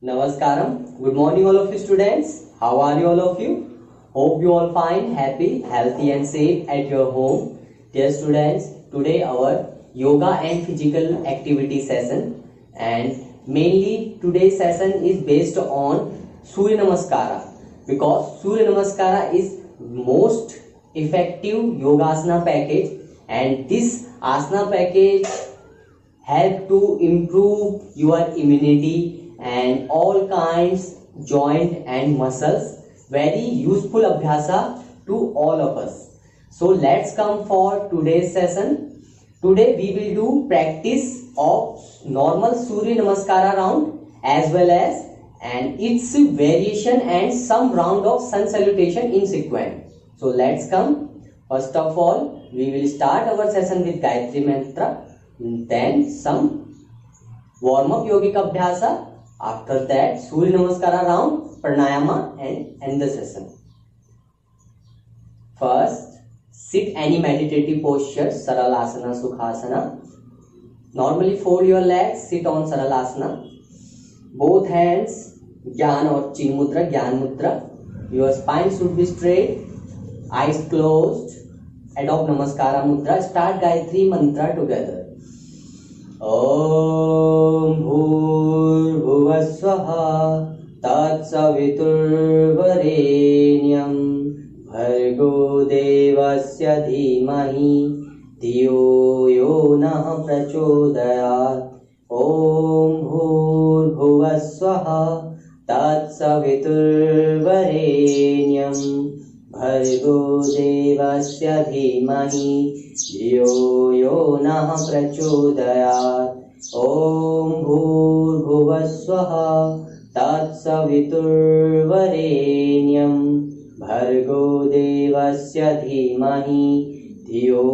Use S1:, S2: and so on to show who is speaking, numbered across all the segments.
S1: Namaskaram. Good morning, all of you students. How are you, all of you? Hope you all fine, happy, healthy, and safe at your home. Dear students, today our yoga and physical activity session, and mainly today's session is based on Surya Namaskara, because Surya Namaskara is most effective yogasana package, and this asana package help to improve your immunity and all kinds joint and muscles. Very useful abhyasa to all of us. So let's come for today's session. Today we will do practice of normal Surya Namaskara round as well as and its variation and some round of sun salutation in sequence. So let's come. First of all, we will start our session with Gayatri Mantra, then some warm up yogic abhyasa. After that, Surya Namaskara round, pranayama, and end the session. First, sit any meditative posture, Saralasana, Sukhasana. Normally fold your legs, sit on Saralasana. Both hands, Gyan or Chin Mudra, Gyan Mudra. Your spine should be straight, eyes closed. Adopt Namaskara Mudra. Start Gayatri Mantra together. Om Bhurvuvasvaha Tatsaviturvarenyam Bhargo Devasya Dhimahi Dhiyo Yo Nah Prachodayat. Om Bhurvuvasvaha Tatsaviturvarenyam Bhargo Devasya Dhimahi Dhiyo Yo Nah Prachodayat. Om Bhurvuvasvaha Tatsaviturvarenyam Bhargo Devasya Dhimahi Dhiyo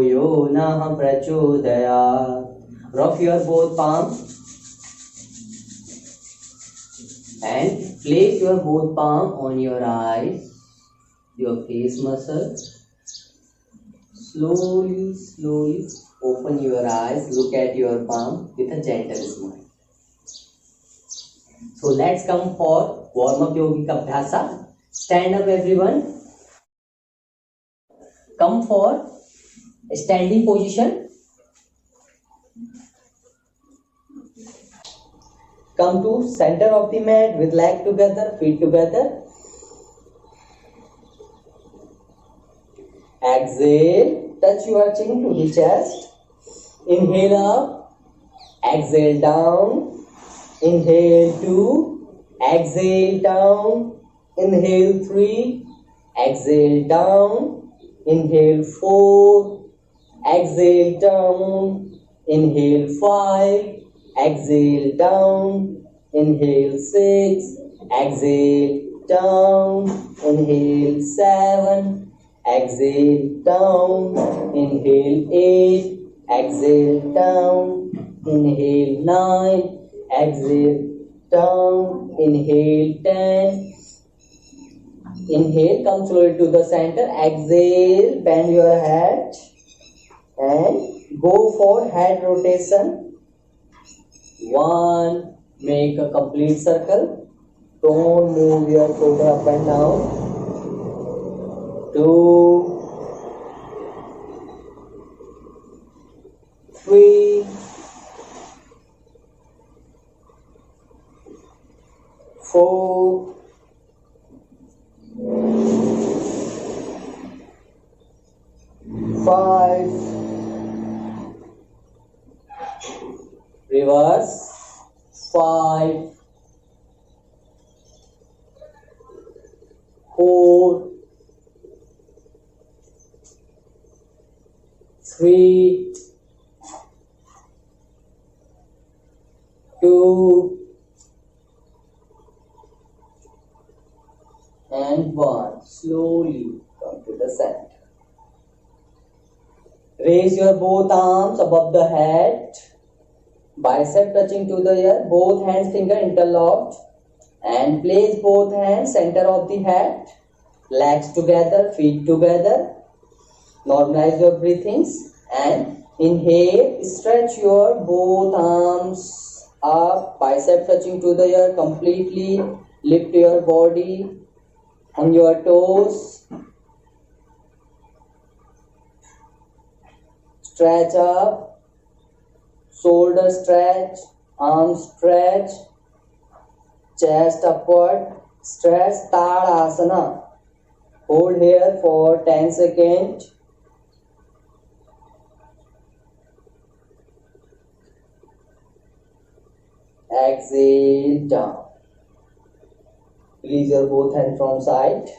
S1: Yo Nah Prachodayat. Rub your both palms and place your both palm on your eyes, your face muscles. Slowly open your eyes, look at your palm with a gentle smile. So let's come for warm up yogic abhyasa. Stand up everyone. Come for standing position. Come to center of the mat with leg together, feet together. Exhale. Touch your chin to the chest. Inhale up. Exhale down. Inhale 2. Exhale down. Inhale 3. Exhale down. Inhale 4. Exhale down. Inhale 5. Exhale down. Inhale 6. Exhale down. Inhale 7. Exhale down, inhale 8, exhale down, inhale 9, exhale down, inhale 10, inhale, come slowly to the center, exhale, bend your head and go for head rotation. 1, make a complete circle, don't move your shoulder up and down. 2, 3, 4, 5, reverse, 5, 4, 3, 2, and 1. Slowly come to the center. Raise your both arms above the head. Bicep touching to the ear. Both hands finger interlocked. And place both hands center of the head. Legs together, feet together. Normalize your breathings. And inhale. Stretch your both arms up. Bicep touching to the ear completely. Lift your body on your toes. Stretch up, shoulder stretch, arms stretch, chest upward, stretch Tadasana. Hold here for 10 seconds. Exhale down. Release your both hands from side.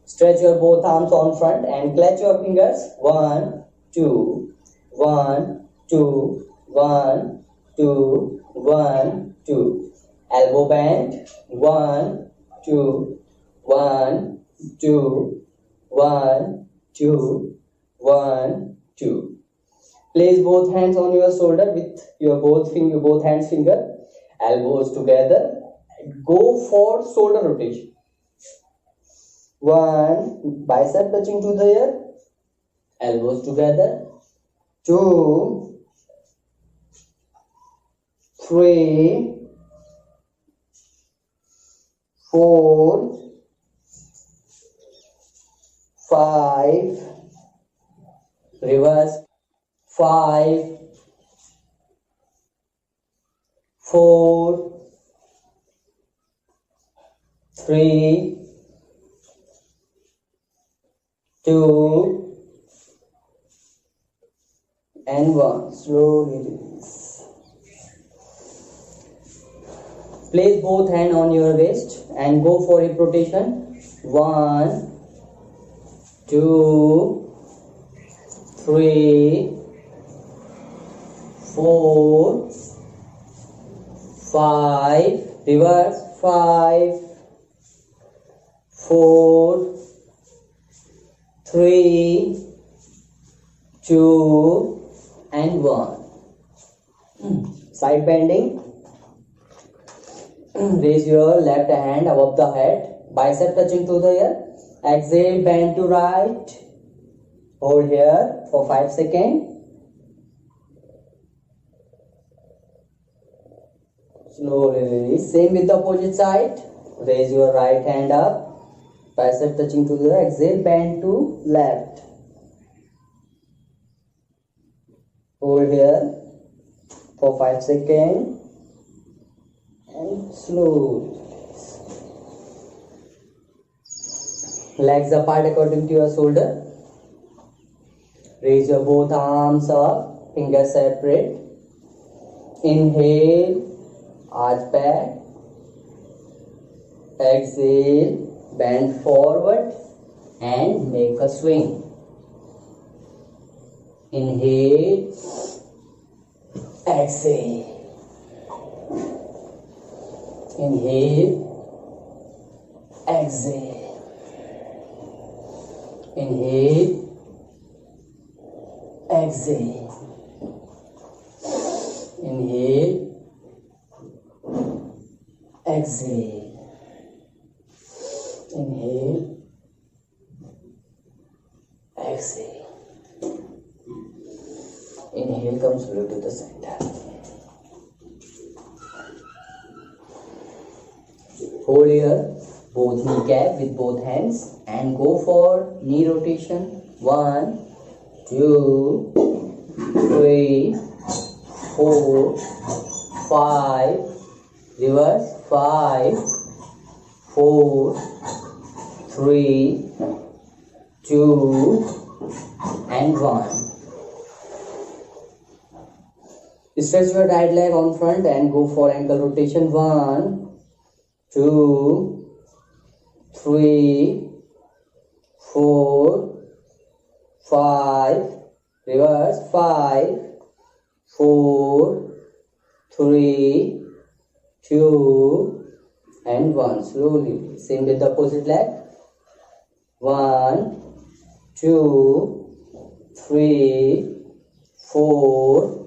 S1: Stretch your both arms on front and clutch your fingers. 1, 2, 1, 2, 1, 2, 1, 2. Elbow bend. 1, 2, 1, 2, 1, 2, 1, 2. Place both hands on your shoulder with your both hands finger, elbows together. Go for shoulder rotation. 1, bicep touching to the ear, elbows together. 2, 3, 4, 5, reverse. 5, 4, 3, 2, and 1. Slowly release. Place both hands on your waist and go for hip rotation. 1, 2, 3, 4, 5, reverse. 5, 4, 3, 2, and 1. Side bending. Raise your left hand above the head, bicep touching to the ear. Exhale, bend to right. Hold here for 5 seconds. Slowly release. Same with the opposite side. Raise your right hand up, bicep touching to the ear. Exhale, bend to left. Hold here for 5 seconds and slowly release. Legs apart according to your shoulder. Raise your both arms up, fingers separate. Inhale, arch back. Exhale, bend forward and make a swing. Inhale, exhale. Inhale, exhale. Inhale, exhale. Inhale, exhale. Inhale, exhale. Inhale, come slowly to the center. Hold here both kneecap with both hands and go for knee rotation. 1, 2, 3, 4, 5, reverse. 5, 4, 3, 2, and 1. Stretch your right leg on front and go for ankle rotation. 1, 2, 3, 4, 5, reverse. 5, 4, 3, 2, and 1. Slowly. Same with the opposite leg. 1, 2, 3, 4,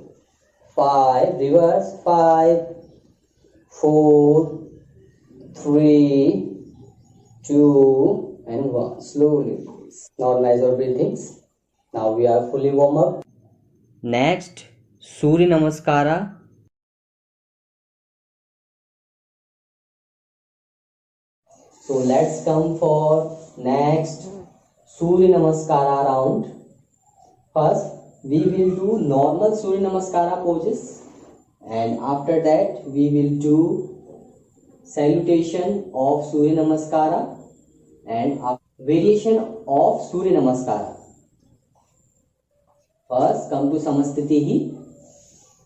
S1: 5. Reverse. 5, 4, 3, 2, and 1. Slowly. Normalize your breathings. Now we are fully warm up. Next, Surya Namaskara. So let's come for next Surya Namaskara round. First, we will do normal Surya Namaskara poses, and after that we will do salutation of Surya Namaskara and variation of Surya Namaskara. First, come to Samasthiti.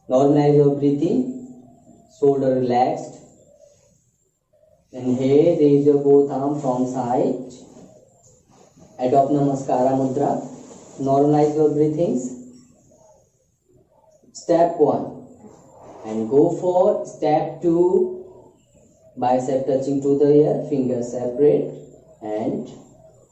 S1: Normalize your breathing. Shoulder relaxed. Inhale, raise your both arms from side. Adopt Namaskara Mudra. Normalize your breathings. Step 1. And go for step 2. Bicep touching to the ear, fingers separate. And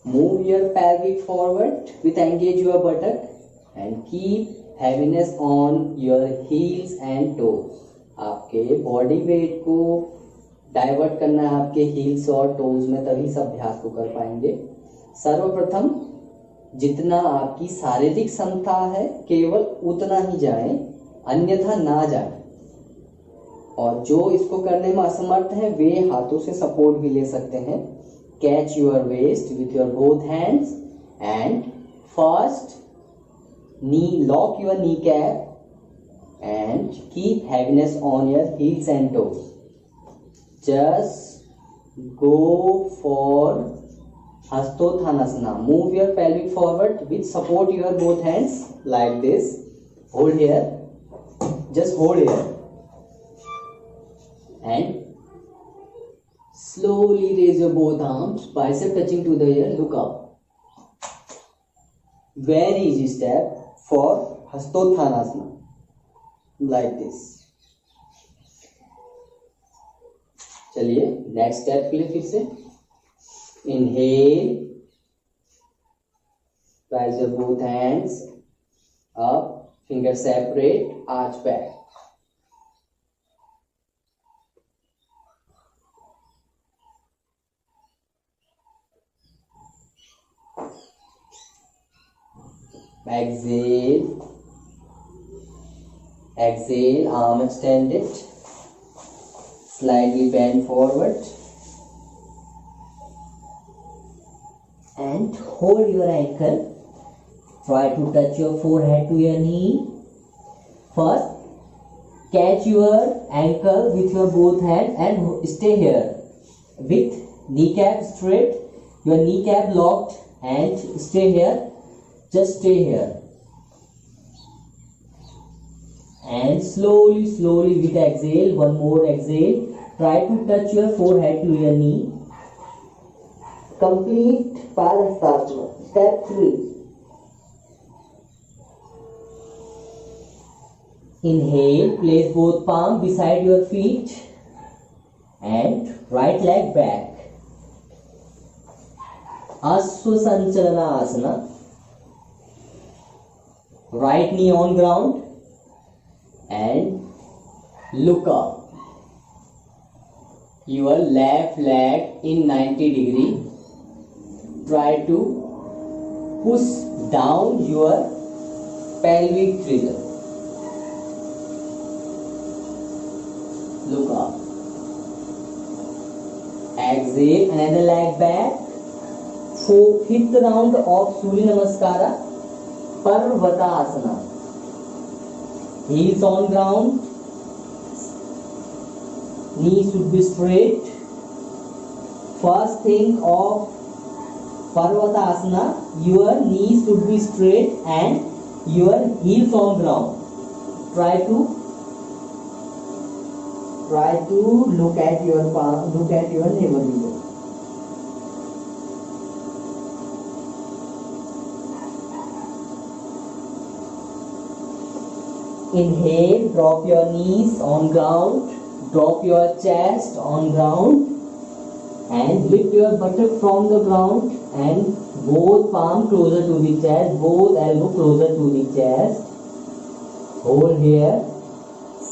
S1: move your pelvic forward with engage your buttock. And keep heaviness on your heels and toes. आपके body weight को divert करना है आपके heels और toes में, तभी इस अभ्यास को कर पाएंगे। सर्वप्रथम जितना आपकी शारीरिक क्षमता है केवल उतना ही जाएं, अन्यथा ना जाएं। और जो इसको करने में असमर्थ हैं वे हाथों से सपोर्ट भी ले सकते हैं। Catch your waist with your both hands and first knee, lock your kneecap and keep heaviness on your heels and toes. Just go for Hastothanasana. Move your pelvic forward with support your both hands like this. Hold here. Just hold here. And slowly raise your both arms, bicep touching to the ear, look up. Very easy step for Hastothanasana, like this. चलिए next step के लिए फिर से inhale, raise your both hands up, fingers separate, arch back. Exhale, exhale, arm extended, slightly bend forward and hold your ankle. Try to touch your forehead to your knee. First, catch your ankle with your both hands and stay here with kneecap straight, your kneecap locked, and stay here. Just stay here and slowly with exhale, one more exhale, try to touch your forehead to your knee. Complete Padhastasana. Step 3. Inhale, place both palms beside your feet and right leg back. Aswasanchalana Asana. Right knee on ground and look up. Your left leg in 90 degree. Try to push down your pelvic region. Look up. Exhale, another leg back. Fifth round of Surya Namaskara. Parvatasana. Heels on ground. Knees should be straight. First thing of Parvatasana, your knees should be straight and your heels on ground. Try to look at your palm, look at your navel region. Inhale, drop your knees on ground, drop your chest on ground and lift your buttock from the ground. and both palm closer to the chest, both elbow closer to the chest. Hold here.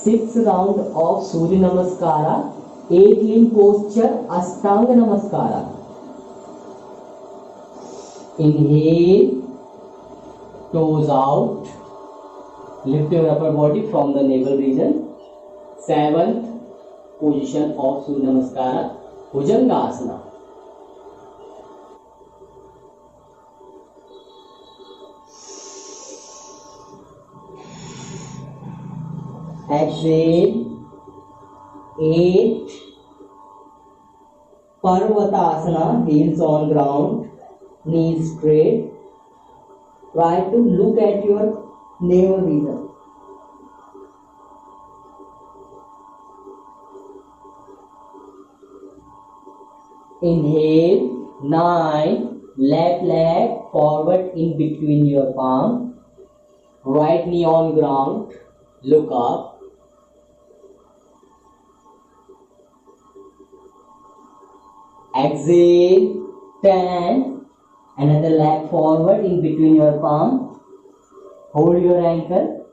S1: 6 round of Surya Namaskara, 8 limb posture, Ashtanga Namaskara. Inhale, toes out, lift your upper body from the navel region. 7th position of Surya Namaskara, Bhujangasana. Exhale. 8 Parvatasana, heels on ground, knees straight. Try to look at your navel region. Inhale. 9 left leg forward in between your palm, right knee on ground, look up. Exhale. 10 another leg forward in between your palm, hold your ankle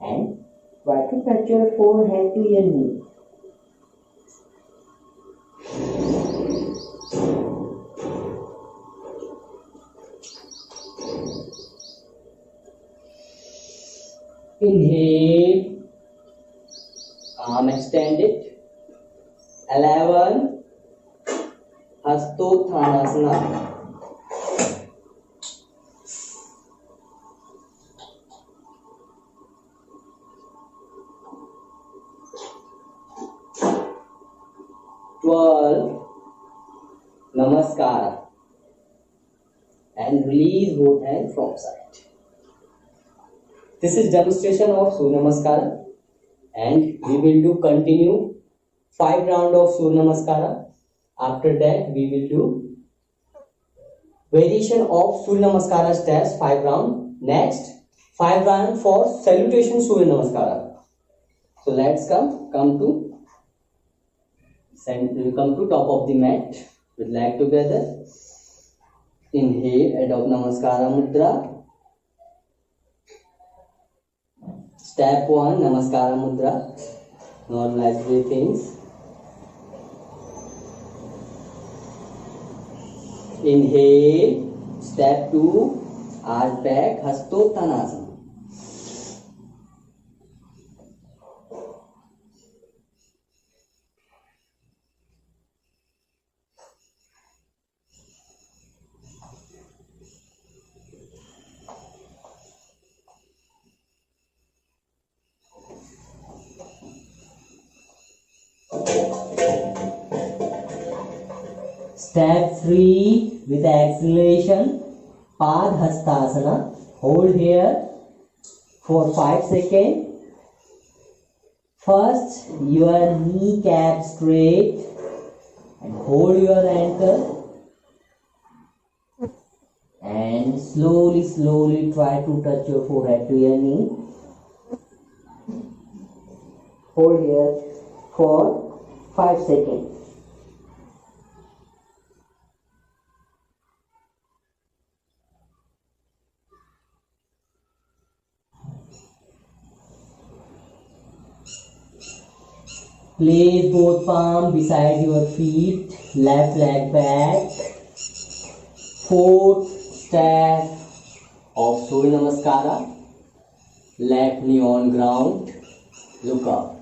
S1: and try to touch your forehead to your knee. Inhale, arm extended. 11 Hastottanasana. 12 Namaskara, and release both hands from side. This is demonstration of Surya Namaskara, and we will do continue 5 round of Surya Namaskara. After that we will do variation of Surya Namaskara steps 5 round. Next 5 round for salutation Surya Namaskara. So let's come to top of the mat with leg together. Inhale, adopt Namaskara Mudra. Step 1, Namaskara Mudra. Normalize breathings. Inhale. Step 2, arch back, Hastottanasana. Step 3 with acceleration, Padhastasana. Hold here for 5 seconds. First, your kneecap straight and hold your ankle. And slowly try to touch your forehead to your knee. Hold here for 5 seconds. Place both palms beside your feet, left leg back. 4th step of Surya Namaskara, left knee on ground, look up.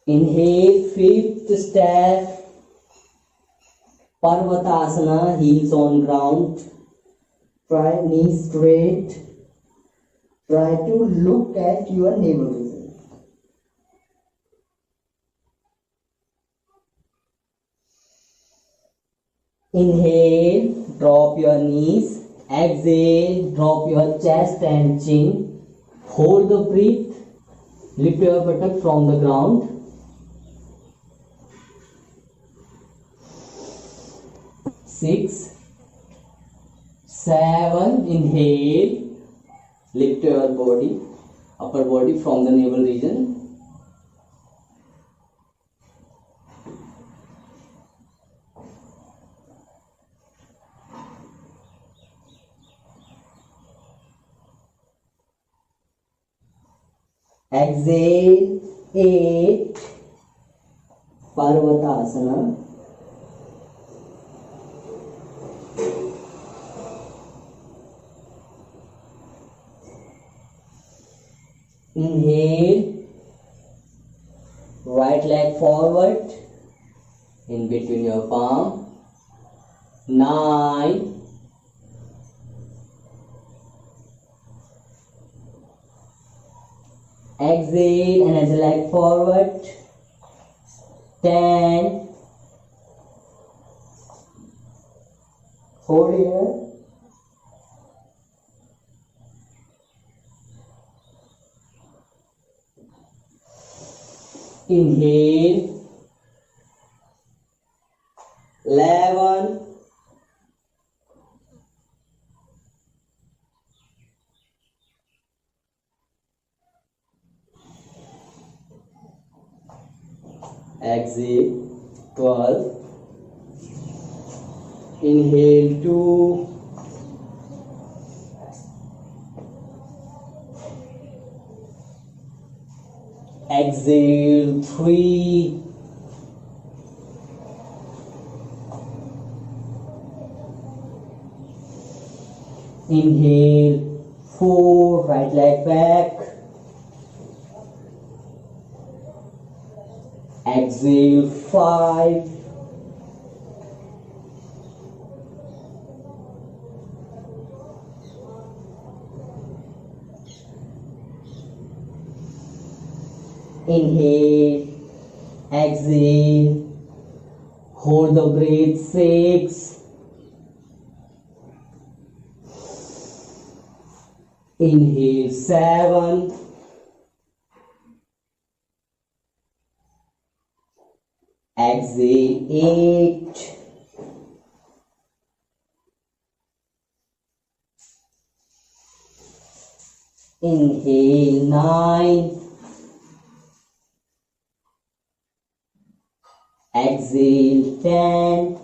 S1: Inhale, 5th step, Parvatasana, heels on ground, try knees straight. Try to look at your navel region. Inhale, drop your knees. Exhale, drop your chest and chin. Hold the breath. Lift your buttock from the ground. 6, 7, inhale. Lift your body, upper body from the navel region. Exhale 8. Parvatasana. Inhale, right leg forward in between your palm. 9. Exhale, another leg forward. 10. Hold here. Inhale. 11. Exhale 12. Inhale 2. Exhale 3. Inhale 4. Right leg back. Exhale 5. Inhale, exhale, hold the breath 6. Inhale 7. Exhale 8. Inhale 9. Exhale 10.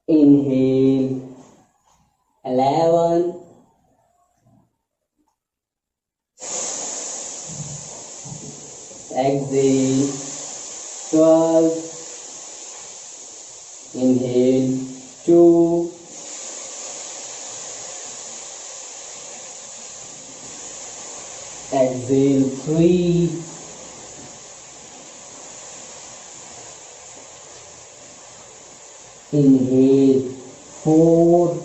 S1: Inhale 11. Exhale 12. Inhale 2. Exhale 3. Inhale 4.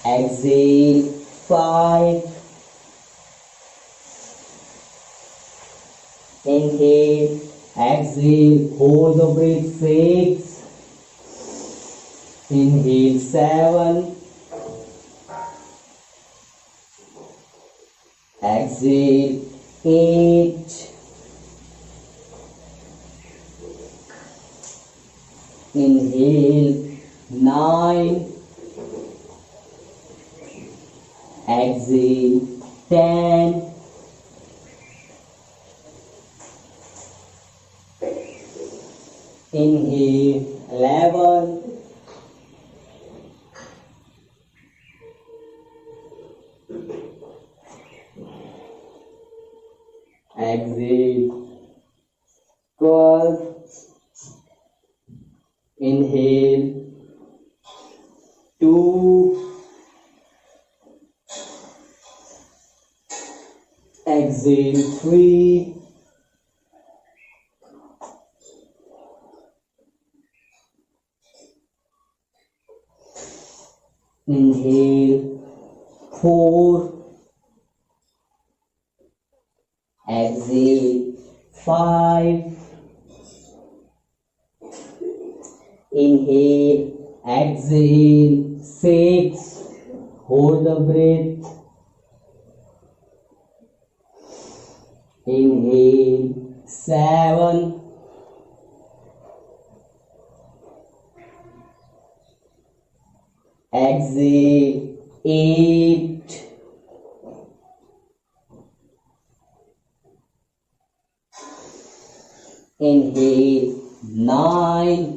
S1: Exhale 5. Inhale, exhale, hold the breath 6. Inhale 7. Exhale 8. Inhale 9. Exhale 10. Inhale 11. Exhale 12. Inhale 2. Exhale 3. Inhale 4. Exhale 5. Inhale, exhale 6. Hold the breath. Inhale 7. Exhale 8. Inhale 9.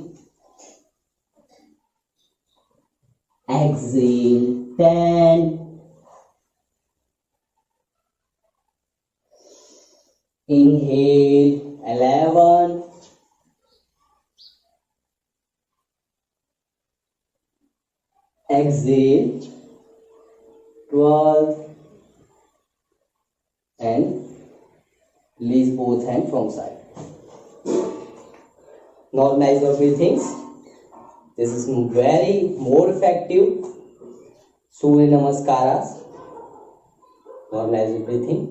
S1: exhale 10, inhale 11, exhale 12, and release both hands from side. Normalize your breathings. This is very more effective. Surya Namaskaras. Normalize your breathing.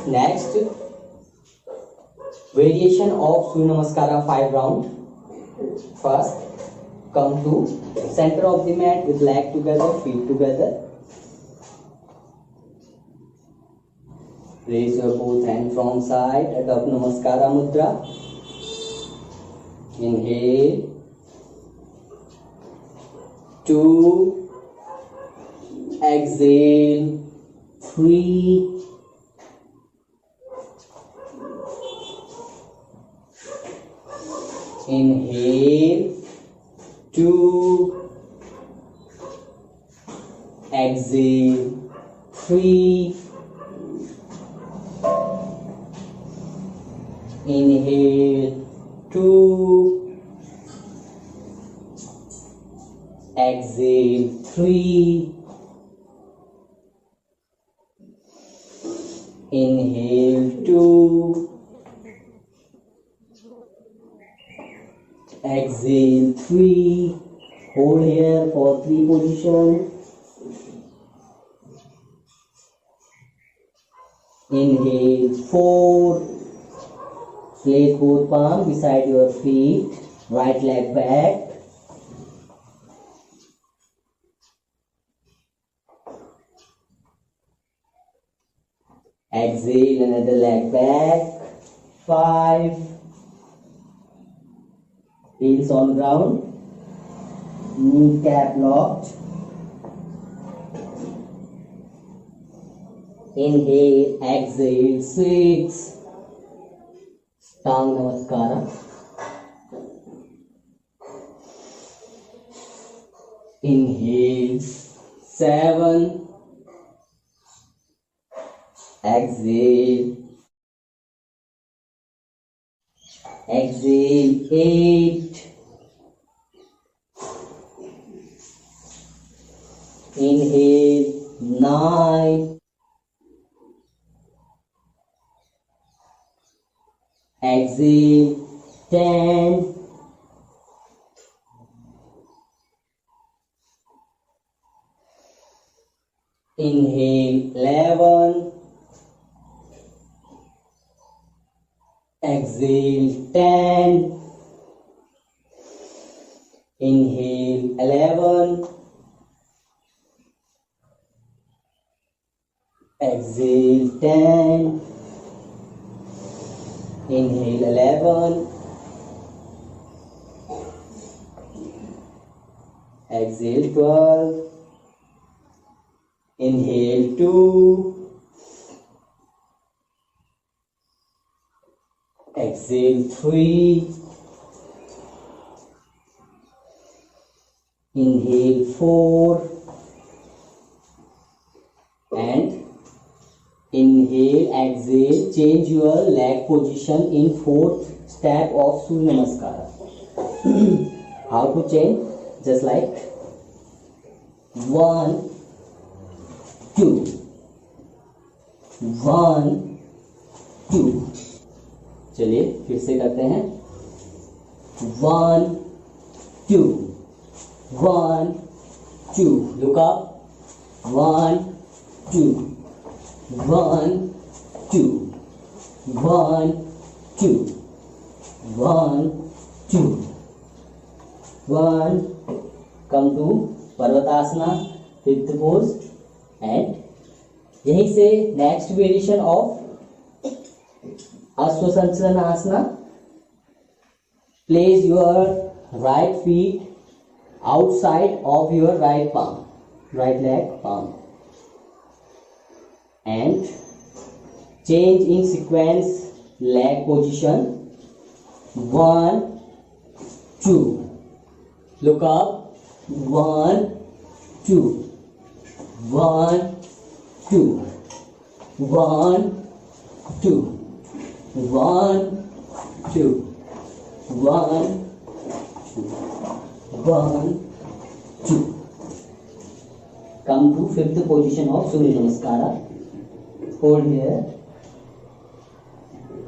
S1: Next, variation of Surya Namaskara 5 round. First, come to center of the mat with leg together, feet together. Raise your both hands from side, adopt Namaskara Mudra. Inhale. 2. Exhale. 3. Inhale. 2. Exhale. 3. Inhale 2, exhale 3, inhale 2, exhale 3, hold here for 3 position, inhale 4, place both palms beside your feet, right leg back, exhale another leg back, 5, heels on ground, kneecap locked, inhale, exhale 6, Tang Namaskara. Inhale 7, exhale 8, inhale 9, exhale 10, inhale 11, exhale 10, inhale 11, exhale 10, inhale 11, exhale 12, inhale 2, exhale 3, inhale 4, and inhale, exhale, change your leg position in 4th step of Surya Namaskara. How to change? Just like 1, 2, 1, 2. चलिए फिर से करते हैं 1, 2, 1, 2. Look up. 1, 2, 1, 2, 1, 2, 1, 2, 1. Come to Parvatasana, 5th pose, and यहीं से next variation of Ashwasanchlanasana. Place your right feet outside of your right palm, right leg palm, and change in sequence leg position 1, 2. Look up. 1, 2. 1, 2. 1, 2. 1, 2. 1, 1, 2. Come to fifth position of Surya Namaskara. Hold here.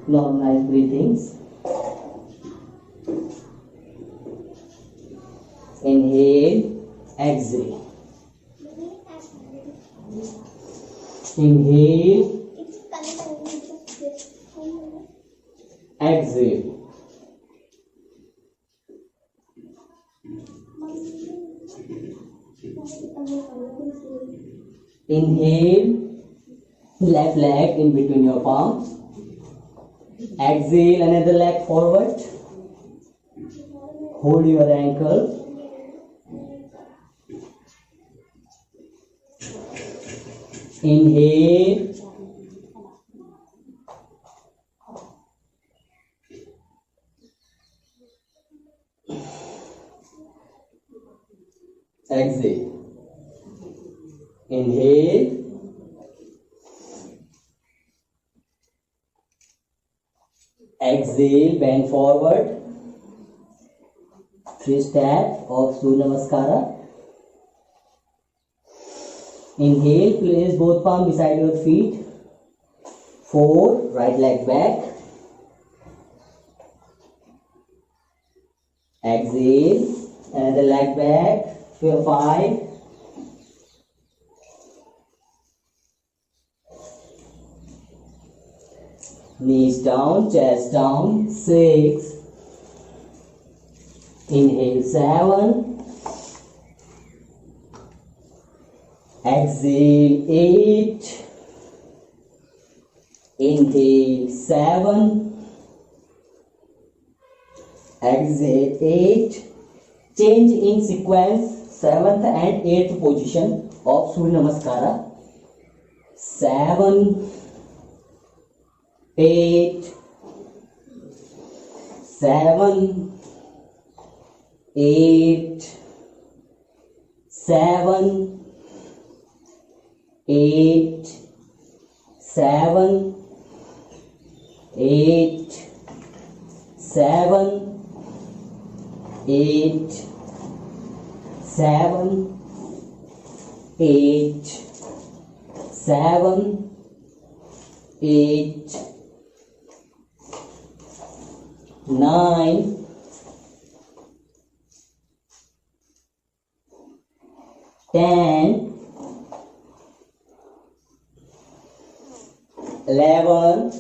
S1: Normalize breathings. Inhale, exhale. Inhale, exhale. Inhale, left leg in between your palms. Exhale, another leg forward. Hold your ankle. Inhale. Exhale. Inhale. Exhale, bend forward. 3 steps of Surya Namaskara. Inhale, place both palms beside your feet. 4, right leg back. Exhale, another leg back. 5. Knees down, chest down. 6. Inhale, 7. Exhale, 8. Inhale, 7. Exhale, 8. Change in sequence 7th and 8th position of Surya Namaskara. 7, 8, 7, 8, 7, 8, 7, 8, 7, 8, 7, 8, 7, 8, 9, 10, 11,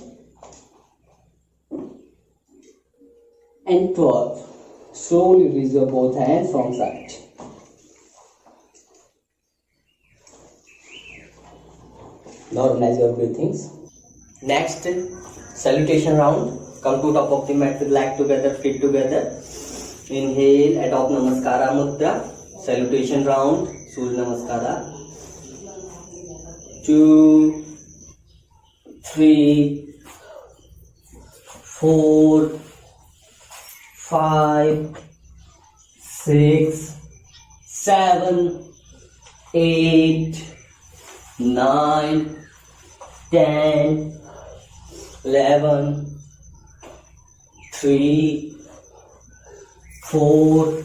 S1: and 12. Slowly release your both hands from side. Normalize your breathings. Next, salutation round. Come to top of the mat with leg together, feet together. Inhale, adopt Namaskara Mudra. Salutation round, Surya Namaskara. 2, 3, 4, 5, 6, 7, 8, 9, 10, 11, 3, 4,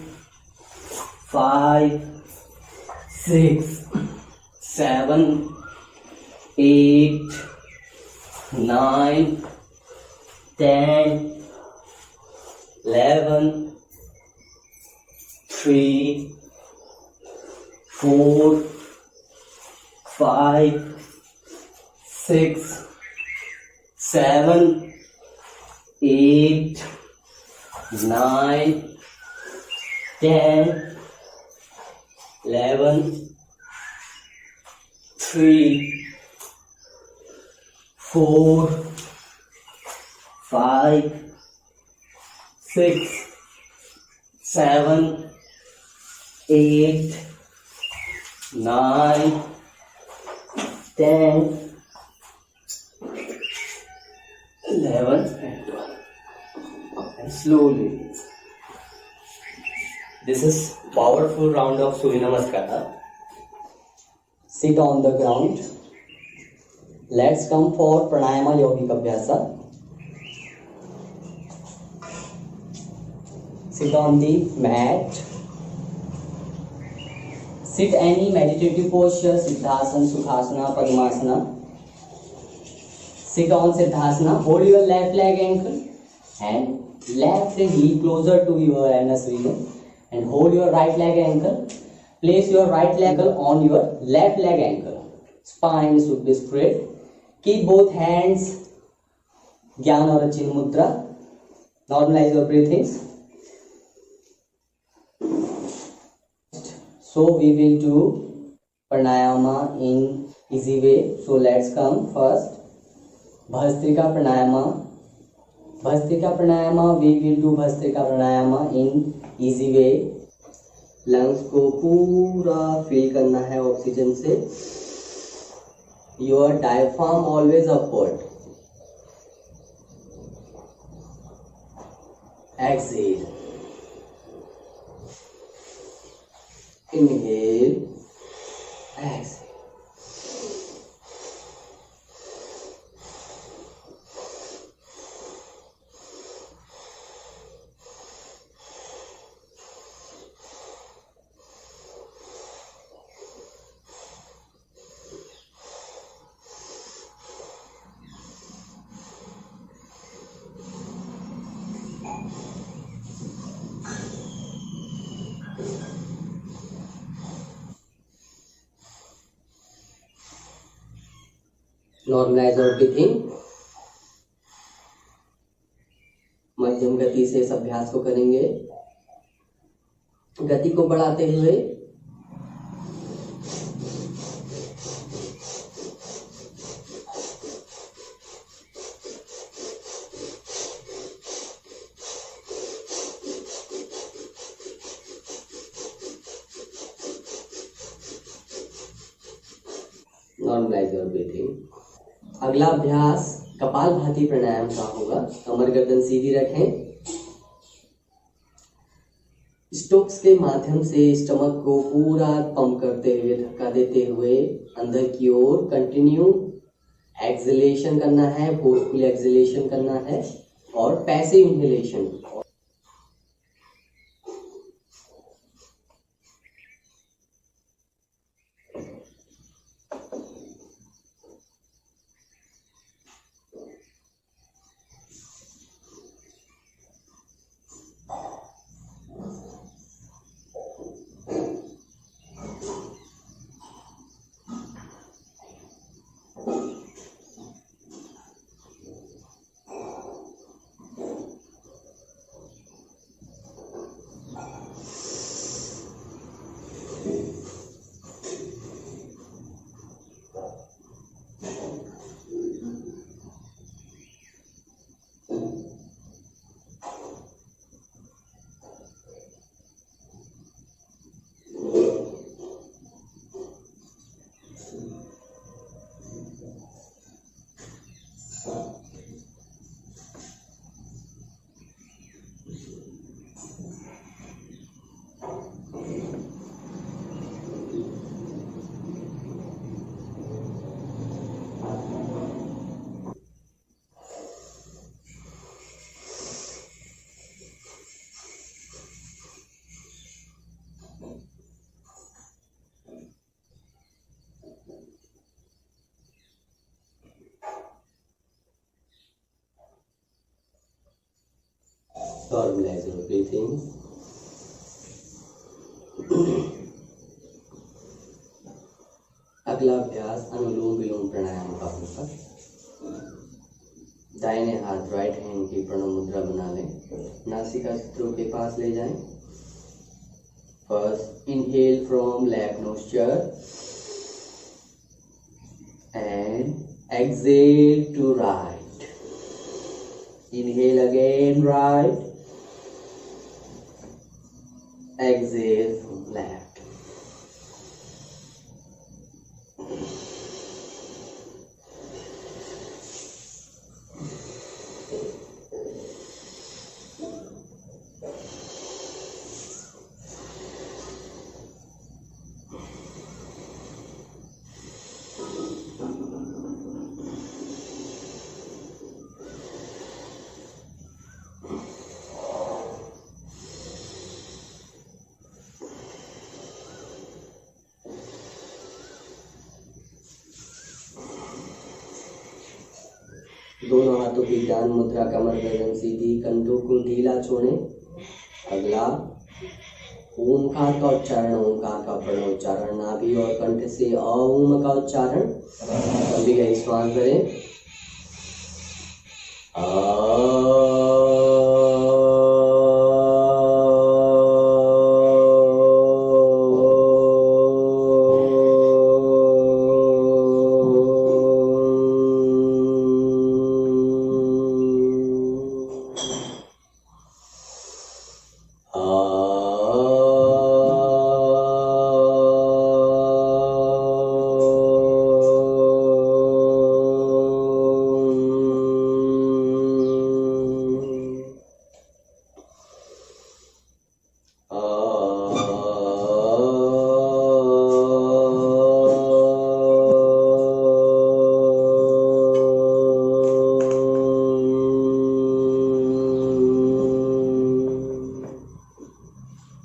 S1: 5, 6, 7, 8, 9, 10, 11, 3, 4, 5, 6, 7, 8, 9, 10, 11, 3, 4, 5, 6, 7, 8, 9, 10, 11, and 12. And slowly release. This is powerful round of Surya Namaskar. Sit on the ground. Let's come for Pranayama Yogik Abhyasa. Sit on the mat. Sit any meditative posture, Siddhasana, Sukhasana, Padmasana. Sit on Siddhasana. Hold your left leg ankle and left heel closer to your anus region. And hold your right leg ankle. Place your right leg ankle on your left leg ankle. Spine should be straight. Keep both hands Jnana or Chin Mudra. Normalize your breathings. So we will do pranayama in easy way. So let's come first. Bhastrika pranayama. Bhastrika pranayama. We will do Bhastrika pranayama in easy way. Lungs को पूरा fill करना है oxygen से. Your diaphragm always upward. Exhale. Inhale. Exhale. Normalize your breathing. मध्यम गति से इस अभ्यास को करेंगे. गति को बढ़ाते हुए Normalize your breathing. अगला अभ्यास कपालभाति प्राणायाम का होगा. कमर गर्दन सीधी रखें. स्टोक्स के माध्यम से स्टमक को पूरा पंप करते हुए, धक्का देते हुए अंदर की ओर कंटिन्यू एक्सलेशन करना है. फोर्सफुल एक्सलेशन करना है और passive inhalation. Normalize your breathing. अगला अभ्यास अनुलोम विलोम प्राणायाम का होगा. दाहिने हाथ राइट हैंड की प्रणव मुद्रा बना लें. नासिका चित्रों के पास ले जाएं. First inhale from left nostril and exhale to right. Inhale again right. Exhale from left. दोनों हाथों की ध्यान मुद्रा, कमर गर्दन सीधी, कंधों को ढीला छोड़ें। अगला ओमकार का उच्चारण, ओमकार का प्रणोच्चारण, नाभि और कंठ से ओम का उच्चारण। लंबी गहरी श्वास भरें।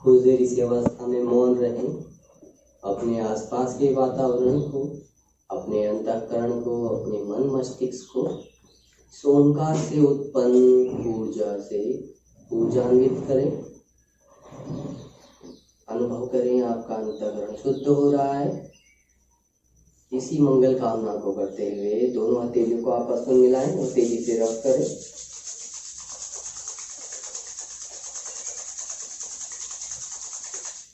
S1: कुछ देर इस अवस्था में मौन रहें। अपने आसपास के वातावरण को, अपने अंतःकरण को, अपने मन मस्तिष्क को ओंकार से उत्पन्न ऊर्जा से ऊर्जान्वित करें। अनुभव करें आपका अंतःकरण शुद्ध हो रहा है। इसी मंगल कामना को करते हुए दोनों हथेलियों को आपस में मिलाएं और तेजी से रब करें।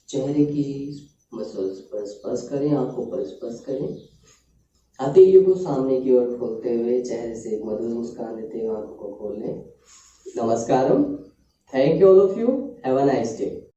S1: चेहरे की मसल्स पर स्पर्श करें, आंखों पर स्पर्श करें। हथेलियों को सामने की ओर खोलते हुए चेहरे से एक मधुर मुस्कान देते हुए आंखों को खोल लें। नमस्कारम। Thank you all of you. Have a nice day.